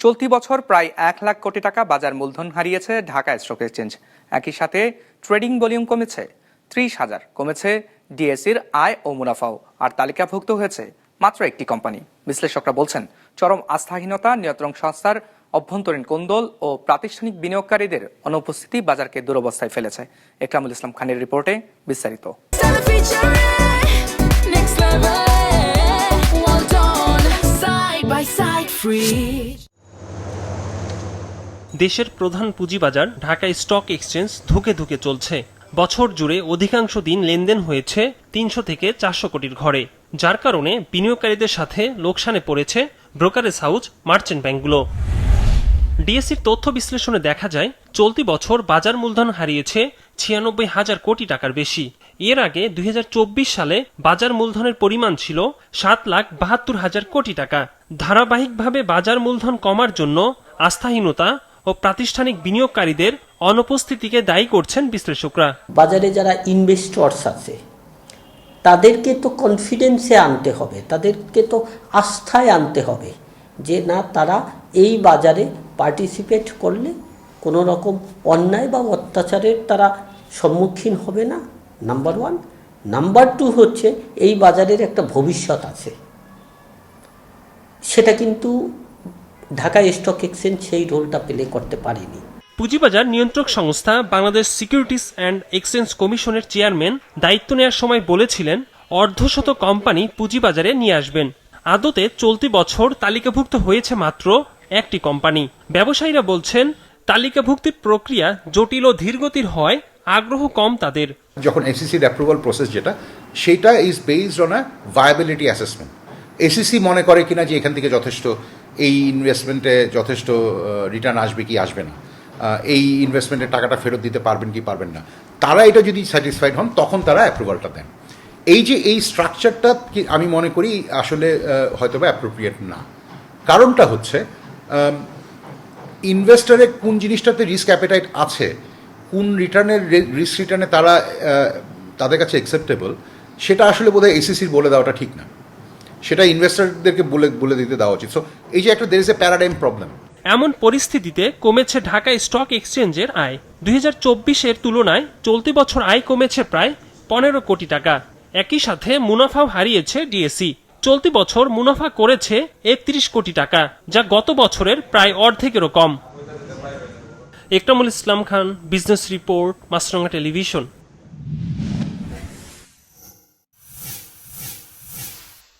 চলতি বছর প্রায় 1 লাখ কোটি টাকা বাজার মূলধন হারিয়েছে ঢাকা স্টক এক্সচেঞ্জ। একই সাথে ট্রেডিং ভলিউম কমেছে 30,000, কমেছে ডিএসইর আয় ও মুনাফাও, আর তালিকাভুক্ত হয়েছে মাত্র একটি কোম্পানি। বিশ্লেষকরা বলছেন, চরম আস্থাহীনতা, নিয়ন্ত্রণ সংস্থার অভ্যন্তরীণ কোন্দল ও প্রাতিষ্ঠানিক বিনিয়োগকারীদের অনুপস্থিতি বাজারকে দুরবস্থায় ফেলেছে। একরামুল ইসলাম খানের রিপোর্টে বিস্তারিত। দেশের প্রধান পুঁজিবাজার ঢাকা স্টক এক্সচেঞ্জ ধুকে ধুকে চলছে। বছর জুড়ে অধিকাংশ দিন লেনদেন হয়েছে 300 থেকে 400 কোটির ঘরে, যার কারণে বিনিয়োগকারীদের সাথে লোকসানে পড়েছে ব্রোকারেজ হাউস, মার্চেন্ট ব্যাংকগুলো। ডিএসইর তথ্য বিশ্লেষণে দেখা যায়, চলতি বছর বাজার মূলধন হারিয়েছে 96,000 কোটি টাকার বেশি। এর আগে 2024 সালে বাজার মূলধনের পরিমাণ ছিল 7,72,000 কোটি টাকা। ধারাবাহিকভাবে বাজার মূলধন কমার জন্য আস্থাহীনতা ও প্রাতিষ্ঠানিক বিনিয়োগকারীদের অনুপস্থিতিকে দায়ী করছেন বিশ্লেষকরা। বাজারে যারা ইনভেস্টরস আছে তাদেরকে তো কনফিডেন্সে আনতে হবে, তাদেরকে তো আস্থায় আনতে হবে যে না, তারা এই বাজারে পার্টিসিপেট করলে কোনো রকম অন্যায় বা অত্যাচারের তারা সম্মুখীন হবে না, নাম্বার 1। নাম্বার 2 হচ্ছে এই বাজারের একটা ভবিষ্যৎ আছে, সেটা কিন্তু ঢাকা স্টক এক্সচেঞ্জ সেই রোলটা প্লে করতে পারেনি। পুঁজিবাজার নিয়ন্ত্রক সংস্থা বাংলাদেশ সিকিউরিটিজ অ্যান্ড এক্সচেঞ্জ কমিশনের চেয়ারম্যান দায়িত্ব নেওয়ার সময় বলেছিলেন, অর্ধশত কোম্পানি পুঁজিবাজারে নিয়ে আসবেন। আদতে চলতি বছর তালিকাভুক্ত হয়েছে মাত্র একটি কোম্পানি। ব্যবসায়ীরা বলছেন, তালিকাভুক্তির প্রক্রিয়া জটিল ও ধীরগতির হয় আগ্রহ কম তাদের। যখন এসিসির অ্যাপ্রুভাল প্রসেস সেটা is based on a viability assessment. ACC মনে করে কিনা যে এখান থেকে যথেষ্ট, এই ইনভেস্টমেন্টে যথেষ্ট রিটার্ন আসবে কি আসবে না, এই ইনভেস্টমেন্টের টাকাটা ফেরত দিতে পারবেন কি পারবেন না, তারা এটা যদি স্যাটিসফাইড হন তখন তারা অ্যাপ্রুভালটা দেন। এই স্ট্রাকচারটা আমি মনে করি আসলে হয়তোবা অ্যাপ্রোপ্রিয়েট না। কারণটা হচ্ছে ইনভেস্টরের কোন জিনিসটাতে রিস্ক অ্যাপেটাইট আছে, কোন রিস্ক রিটার্নে তারা তাদের কাছে অ্যাকসেপ্টেবল, সেটা আসলে বোধহয় এসিসির বলে দেওয়াটা ঠিক না, সেটা ইনভেস্টরদেরকে বলে দিতে দেওয়া উচিত। সো এই যে একটা there is a paradigm problem. এমন পরিস্থিতিতে কমেছে ঢাকা স্টক এক্সচেঞ্জের আয়। 2024-এর তুলনায় চলতি বছর আয় কমেছে প্রায় 15 কোটি টাকা। একই সাথে মুনাফাও হারিয়েছে ডিএসই। চলতি বছর মুনাফা করেছে 31 কোটি টাকা, যা গত বছরের প্রায় অর্ধেকেরও কম। একরামুল ইসলাম খান, বিজনেস রিপোর্ট, মাছরাঙা টেলিভিশন।